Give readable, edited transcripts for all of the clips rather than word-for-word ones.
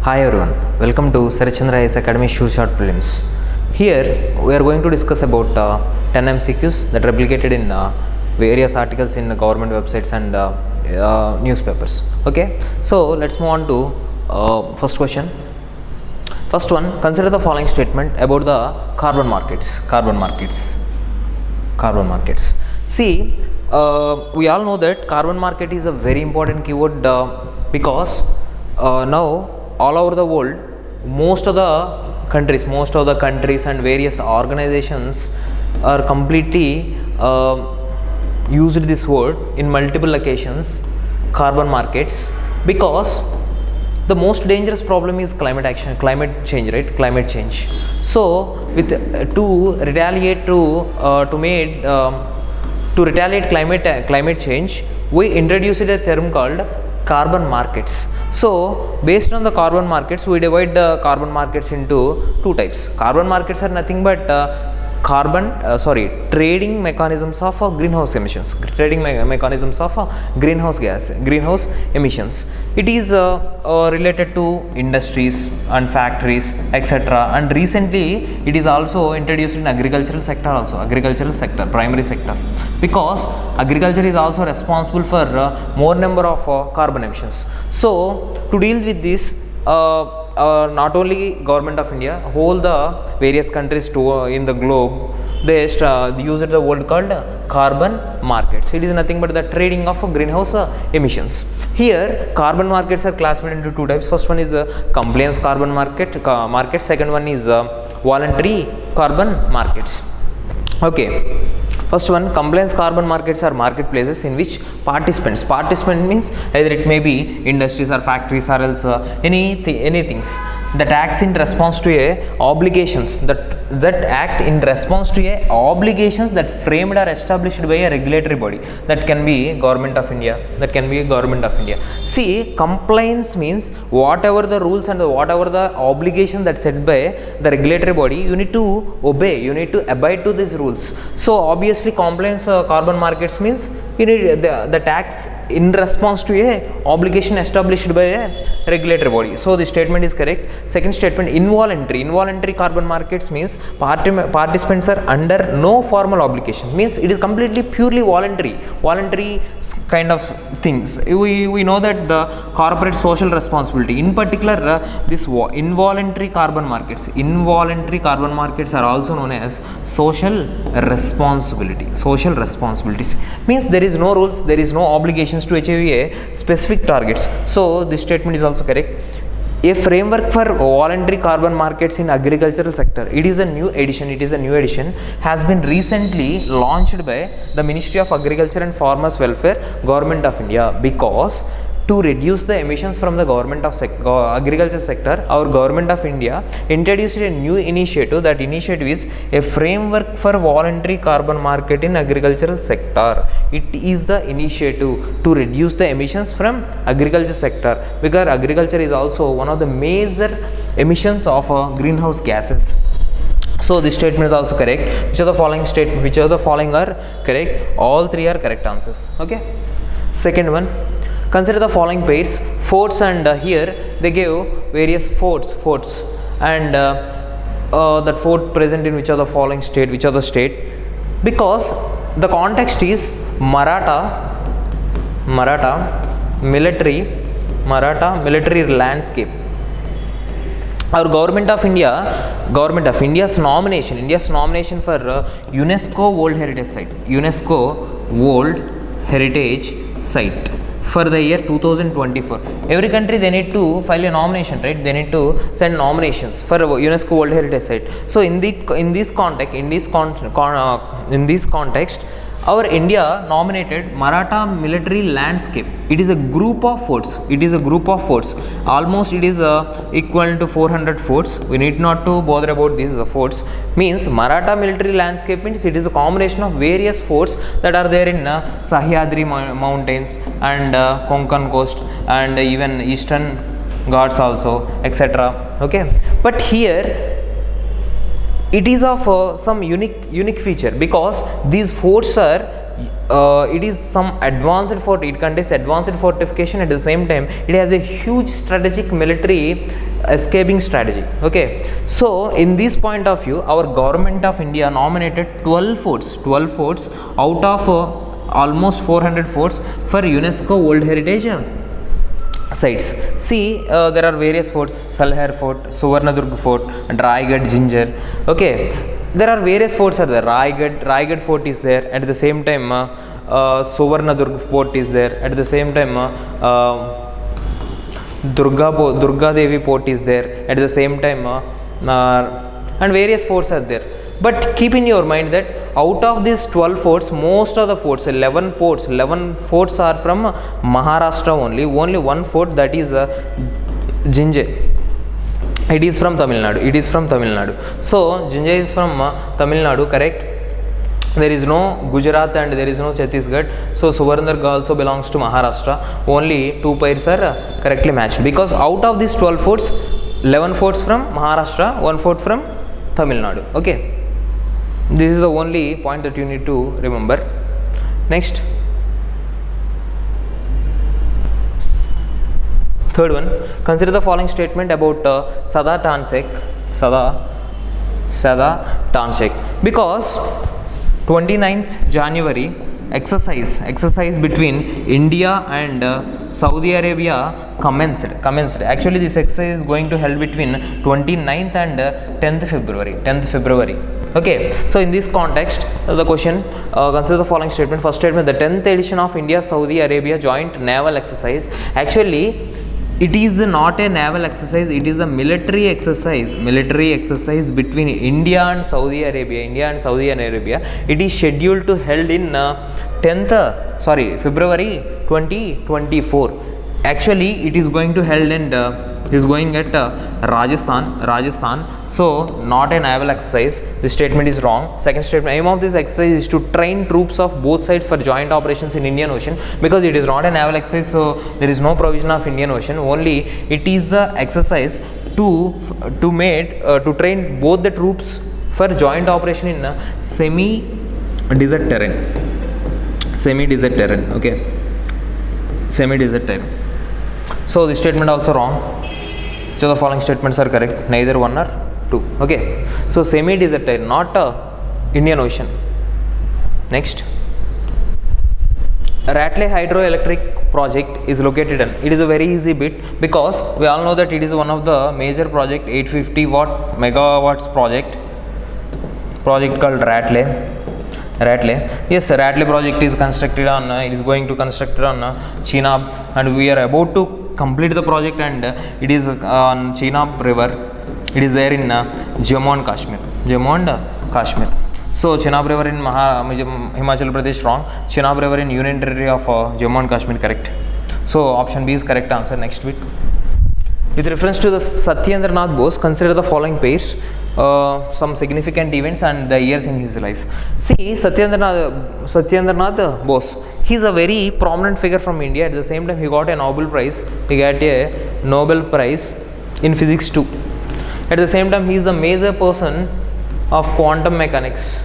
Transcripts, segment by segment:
Hi everyone, welcome to Sarat Chandra IAS Academy Short Prelims. Here we are going to discuss about 10 MCQs that are replicated in various articles in government websites and newspapers. Okay, so let's move on to first question. First one, consider the following statement about the carbon markets. See, we all know that carbon market is a very important keyword because now all over the world, most of the countries and various organizations are completely used this word in multiple occasions, carbon markets, because the most dangerous problem is climate change. So with to retaliate climate change, we introduced a term called carbon markets. So based on the carbon markets, we divide the carbon markets into two types. Carbon markets are nothing but trading mechanisms of greenhouse emissions, greenhouse emissions. It is related to industries and factories, etc. And recently it is also introduced in agricultural sector, primary sector, because agriculture is also responsible for more number of carbon emissions. So to deal with this, not only government of India, whole the various countries in the globe, they used the word called carbon markets. It is nothing but the trading of greenhouse emissions. Here carbon markets are classified into two types. First one is compliance carbon market. Second one is voluntary carbon markets. Okay. First one, compliance carbon markets are marketplaces in which participant means either it may be industries or factories or else anything that acts in response to obligations that framed or established by a regulatory body. That can be government of India. See, compliance means whatever the rules and whatever the obligation that's set by the regulatory body, you need to obey, you need to abide to these rules. So obviously compliance carbon markets means you need the tax in response to a obligation established by a regulatory body. So the statement is correct. Second statement, involuntary carbon markets means participants are under no formal obligation, means it is completely purely voluntary kind of things. We know that the corporate social responsibility, in particular this involuntary carbon markets are also known as social responsibilities, means there is no rules, there is no obligations to achieve a specific targets. So this statement is also correct. A framework for voluntary carbon markets in agricultural sector, it is a new edition, has been recently launched by the Ministry of Agriculture and Farmers Welfare, Government of India, because to reduce the emissions from the agriculture sector, our Government of India introduced a new initiative. That initiative is a framework for voluntary carbon market in agricultural sector. It is the initiative to reduce the emissions from agriculture sector, because agriculture is also one of the major emissions of greenhouse gases. So this statement is also correct. Which of the following are correct? All three are correct answers. Okay. Second one, consider the following pairs, forts, and here they gave various forts and that fort present in which of the following state, because the context is Maratha military landscape. Our Government of India's nomination for UNESCO World Heritage Site for the year 2024. Every country, they need to file a nomination, right? They need to send nominations for UNESCO World Heritage Site. So in this context, our India nominated Maratha military landscape. It is a group of forts. Almost it is equal to 400 forts. We need not to bother about these forts. Means Maratha military landscape means it is a combination of various forts that are there in Sahyadri mountains and Konkan coast and even Eastern Ghats also, etc. Okay, but here it is of some unique feature, because these forts are it is some advanced fort. It contains advanced fortification. At the same time, it has a huge strategic military escaping strategy. Okay, so in this point of view, our government of India nominated 12 forts out of almost 400 forts for UNESCO World Heritage sites. See, there are various forts: Salher Fort, Suvarnadurg Fort, and Raigad, Ginger. Okay, there are various forts are there. Raigad Fort is there. At the same time, Suvarnadurg Fort is there. At the same time, Durga Devi Port is there. At the same time, and various forts are there. But keep in your mind that out of these 12 forts, most of the forts, 11 forts are from Maharashtra only. Only one fort, that is Jinja. It is from Tamil Nadu. So Jinja is from Tamil Nadu, correct? There is no Gujarat and there is no Chhattisgarh. So Suvarnadurg also belongs to Maharashtra. Only 2 pairs are correctly matched, because out of these 12 forts, 11 forts from Maharashtra, 1 fort from Tamil Nadu. Okay, this is the only point that you need to remember. Next, third one, consider the following statement about Sadat Tanshek. Because 29th January exercise between India and Saudi Arabia commenced. Actually, this exercise is going to held between 29th and 10th February. Okay, so in this context, the question, consider the following statement. First statement, the 10th edition of India Saudi Arabia joint naval exercise. Actually, it is not a naval exercise, it is a military exercise between India and Saudi Arabia. It is scheduled to held in February 2024. Actually, it is going to held in is going at Rajasthan. So not a naval exercise. This statement is wrong. Second statement, aim of this exercise is to train troops of both sides for joint operations in Indian Ocean. Because it is not a naval exercise, so there is no provision of Indian Ocean. Only it is the exercise to train both the troops for joint operation in semi-desert terrain. Okay, semi-desert terrain. So this statement also wrong. So the following statements are correct, neither 1 or 2. Okay, so semi-desert terrain, not Indian Ocean. Next, Ratl Hydroelectric project is located in. It is a very easy bit, because we all know that it is one of the major project, 850 megawatts project called Ratl. Yes, Ratl project is constructed on, it is going to construct on Chenab, and we are about to complete the project, and it is on Chenab river. It is there in Jammu and Kashmir. So Chenab river in Himachal Pradesh, wrong. Chenab river in Union Territory of Jammu and Kashmir, correct. So option B is correct answer. Next bit, with reference to the Satyendra Bose, consider the following pairs, some significant events and the years in his life. See, Satyendra Bose, he is a very prominent figure from India. At the same time, he got a Nobel Prize. In physics too. At the same time, he is the major person of quantum mechanics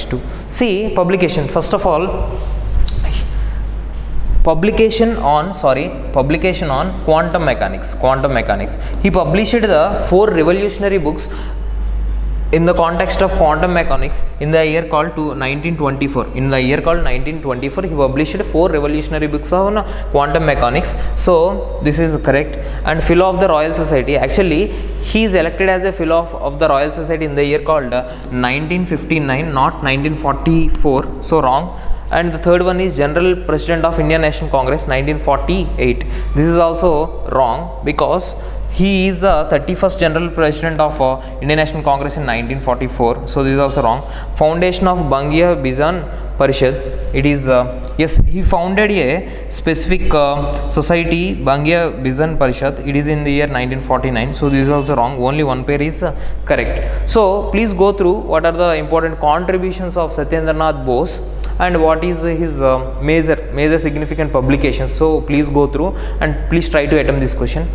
too. See, publication. First of all, publication on quantum mechanics. He published the 4 revolutionary books in the context of quantum mechanics in the year called 1924. He published 4 revolutionary books on quantum mechanics. So this is correct. And Fellow of the Royal Society. Actually, he is elected as a Fellow of the Royal Society in the year called 1959, not 1944. So wrong. And the third one is General President of Indian National Congress, 1948. This is also wrong, because he is the 31st General President of Indian National Congress in 1944. So this is also wrong. Foundation of Bangya Bizan Parishad. It is yes, he founded a specific society, Bangya Bizan Parishad. It is in the year 1949. So this is also wrong. Only 1 pair is correct. So please go through what are the important contributions of Satyendra Bose and what is his major significant publications. So please go through and please try to attempt this question.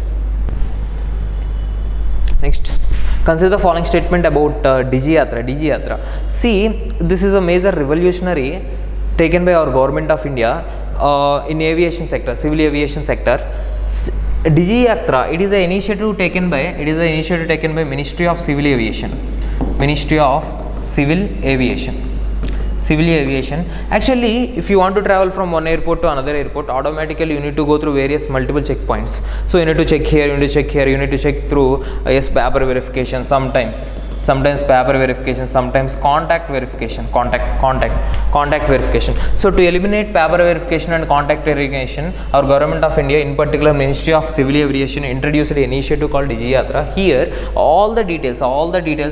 Next, consider the following statement about Diatra. See, this is a major revolutionary taken by our government of India. in aviation sector, civil aviation sector. Diatra, it is an initiative taken by Ministry of Civil Aviation. Ministry of Civil Aviation. Actually, if you want to travel from one airport to another airport, automatically you need to go through various multiple checkpoints. So you need to check here, you need to check here, you need to check through paper verification, sometimes paper verification, sometimes contact verification. So to eliminate paper verification and contact verification, our government of India, in particular Ministry of Civil Aviation, introduced an initiative called Diatra. Here all the details,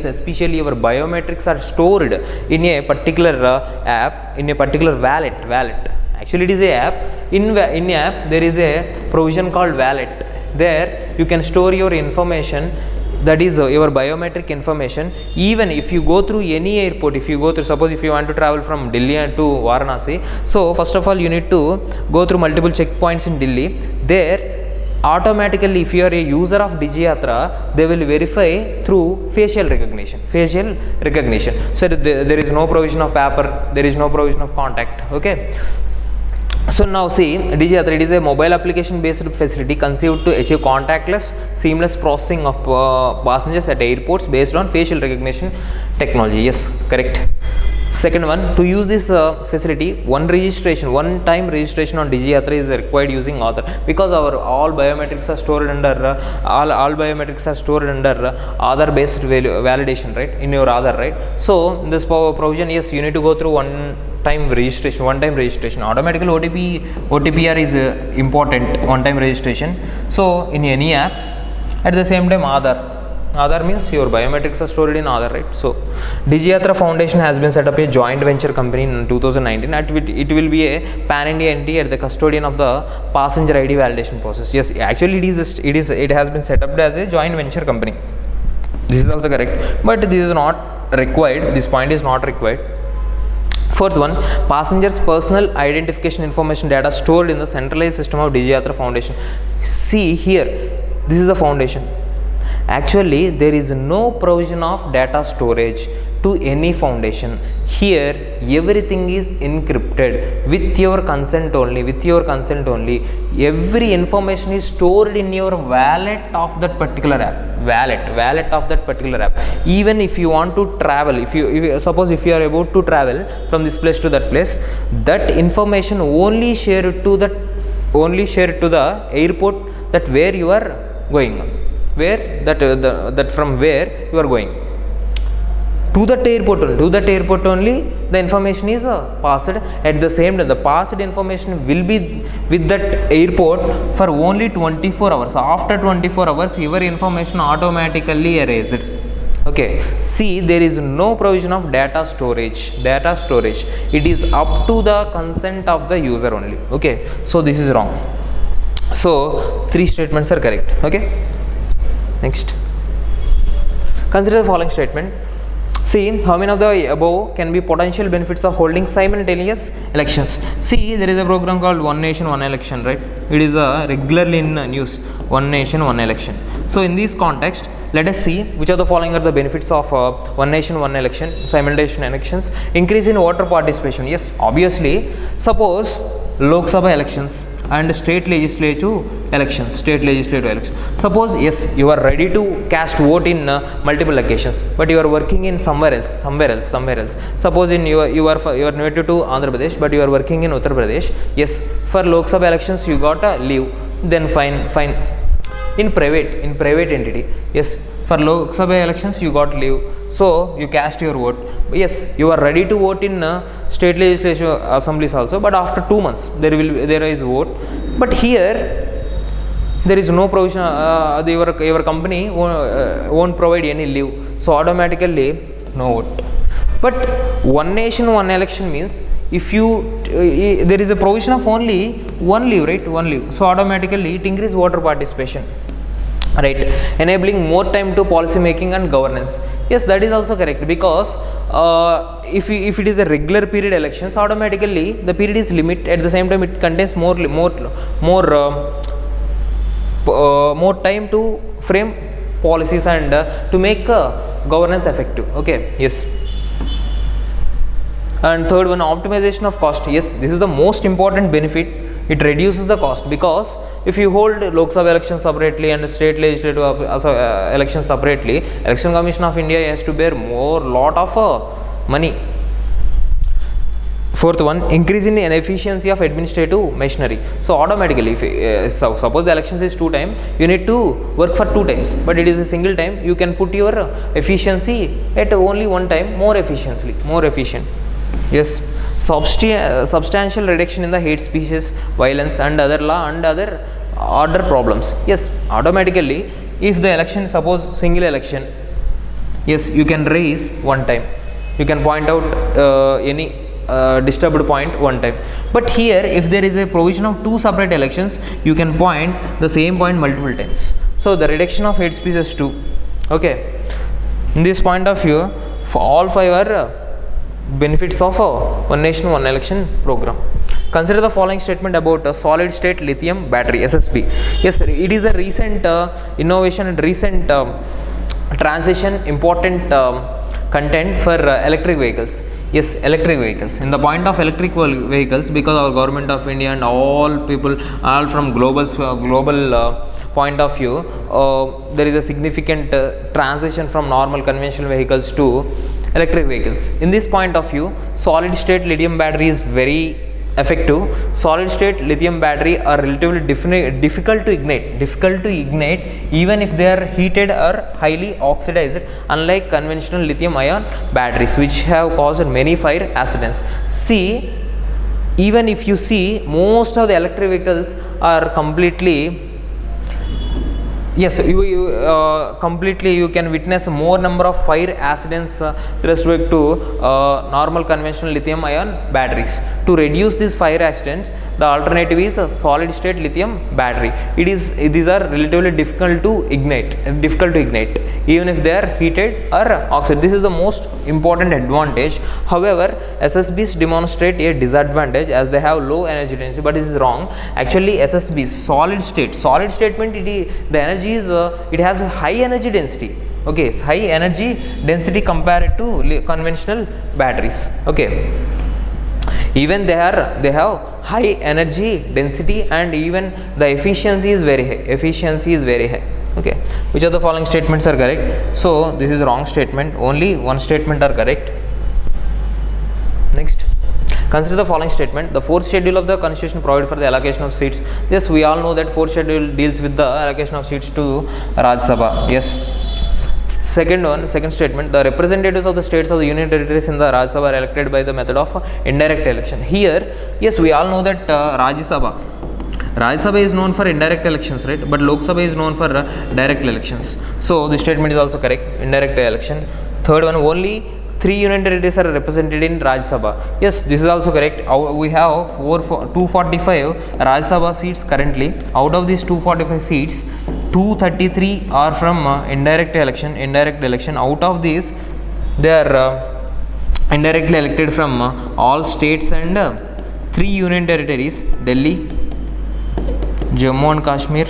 especially our biometrics, are stored in a particular app, in a particular wallet. Actually, it is a app. In app there is a provision called wallet. There you can store your information, that is your biometric information. Even if you go through any airport, suppose if you want to travel from Delhi to Varanasi, so first of all you need to go through multiple checkpoints in Delhi. There automatically, if you are a user of Diatra, they will verify through facial recognition. So there is no provision of paper, there is no provision of contact. Okay. So now see, Diatra, it is a mobile application based facility conceived to achieve contactless, seamless processing of passengers at airports based on facial recognition technology. Yes, correct. Second one, to use this facility, one time registration on Diatra is required using Aadhaar, because our all biometrics are stored under Aadhaar based validation, right, in your Aadhaar, right. So this provision, yes, you need to go through one time registration. Automatically OTPR is important, one time registration. So in any app, at the same time Aadhaar means your biometrics are stored in Aadhaar, right. So Diatra Foundation has been set up a joint venture company in 2019. It will be a pan-India entity at the custodian of the passenger ID validation process. Yes, actually it has been set up as a joint venture company. This is also correct, but this is not required. This point is not required. Fourth one, passengers' personal identification information data stored in the centralized system of Diatra Foundation. See here, this is the foundation. Actually, there is no provision of data storage to any foundation. Here, everything is encrypted with your consent only. Every information is stored in your wallet of that particular app. Even if you want to travel, if you suppose if you are about to travel from this place to that place, that information only shared to the airport that where you are going. From where you are going to that airport only the information is passed. At the same time, the passed information will be with that airport for only 24 hours. After 24 hours, your information automatically erased. Okay, see, there is no provision of data storage. It is up to the consent of the user only. Okay, so this is wrong. So 3 statements are correct. Okay, next, consider the following statement. See, how many of the above can be potential benefits of holding simultaneous elections? See, there is a program called One Nation, One Election, right? It is regularly in news, One Nation, One Election. So in this context, let us see which of the following are the benefits of One Nation, One Election, simultaneous elections. Increase in voter participation. Yes, obviously, suppose Lok Sabha elections and state legislative elections. Suppose, yes, you are ready to cast vote in multiple locations, but you are working in somewhere else. Suppose in you are native to Andhra Pradesh, but you are working in Uttar Pradesh. Yes, for Lok Sabha elections you got a leave. Then fine. In private entity, yes, for Lok Sabha elections you got leave, so you cast your vote. Yes, you are ready to vote in state legislative assemblies also, but after 2 months there is vote. But here there is no provision. Your company won't provide any leave, so automatically no vote. But One Nation, One Election means if there is a provision of only one leave, right? One leave. So automatically it increases voter participation, right? Enabling more time to policy making and governance. Yes, that is also correct, because if it is a regular period elections, automatically the period is limited. At the same time, it contains more time to frame policies and to make governance effective. Okay, yes. And third one, optimization of cost. Yes, this is the most important benefit. It reduces the cost, because if you hold Lok Sabha election separately and state legislative election separately, Election Commission of India has to bear lot of money. Fourth one, increase in efficiency of administrative machinery. So automatically, if suppose the elections is 2 times, you need to work for 2 times, but it is a single time, you can put your efficiency at only 1 time, more efficient. Yes, substantial reduction in the hate speeches, violence and other law and other order problems. Yes, automatically, if the election, suppose single election, yes, you can raise 1 time, you can point out any disturbed point 1 time. But here, if there is a provision of 2 separate elections, you can point the same point multiple times. So the reduction of hate speeches too. Okay, in this point of view, for all 5 are benefits of One Nation One Election program. Consider the following statement about a solid state lithium battery, SSB. Yes, it is a recent innovation and recent transition, important content for electric vehicles. Yes, electric vehicles. In the point of electric vehicles, because our government of India and all people, all from global point of view, there is a significant transition from normal conventional vehicles to electric vehicles. In this point of view, solid state lithium battery is very effective. Solid state lithium battery are relatively difficult to ignite even if they are heated or highly oxidized, unlike conventional lithium ion batteries which have caused many fire accidents. See, even if you see, most of the electric vehicles are completely, yes, completely you can witness more number of fire accidents with respect to normal conventional lithium ion batteries. To reduce these fire accidents, the alternative is a solid state lithium battery. These are relatively difficult to ignite even if they are heated or oxidized. This is the most important advantage. However, SSBs demonstrate a disadvantage as they have low energy density, but this is wrong. Actually, SSBs solid state means the energy is it has a high energy density. Okay, it's high energy density compared to conventional batteries. Okay, even they have high energy density and even the efficiency is very high. Okay, which of the following statements are correct? So this is wrong statement, only one statement are correct. Next, consider the following statement. The 4th schedule of the constitution provides for the allocation of seats. Yes, we all know that 4th schedule deals with the allocation of seats to Raj Sabha. Yes. Second statement, the representatives of the states of the union territories in the Raj Sabha are elected by the method of indirect election. Here, yes, we all know that Raj Sabha is known for indirect elections, right? But Lok Sabha is known for direct elections. So this statement is also correct, indirect election. Third one, only 3 union territories are represented in Raj Sabha. Yes, this is also correct. We have 245 Raj Sabha seats currently. Out of these 245 seats, 233 are from indirect election. Out of these, they are indirectly elected from all states and 3 union territories: Delhi, Jammu and Kashmir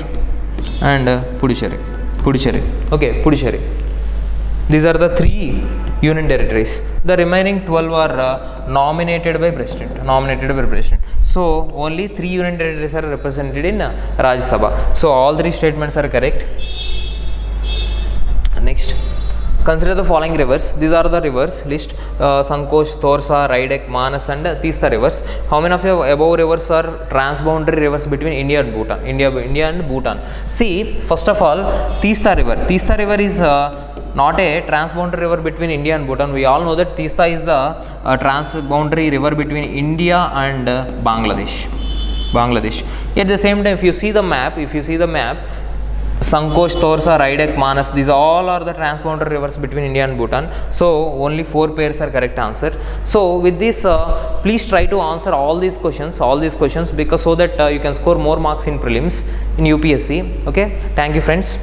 and Puducherry. Okay, Puducherry. These are the 3 union territories. The remaining 12 are nominated by president. So only 3 union territories are represented in Raj Sabha. So all 3 statements are correct. Next, consider the following rivers. These are the rivers list: Sankosh, Torsa, Raidek, Manas and Teesta rivers. How many of the above rivers are transboundary rivers between India and Bhutan? See, first of all, Teesta river is not a transboundary river between India and Bhutan. We all know that Teesta is the transboundary river between India and Bangladesh. At the same time, if you see the map, Sankosh, Torsa, Raidek, Manas, these all are the transboundary rivers between India and Bhutan. So only 4 pairs are correct answer. So with this, please try to answer all these questions because so that you can score more marks in prelims in UPSC. Okay, thank you friends.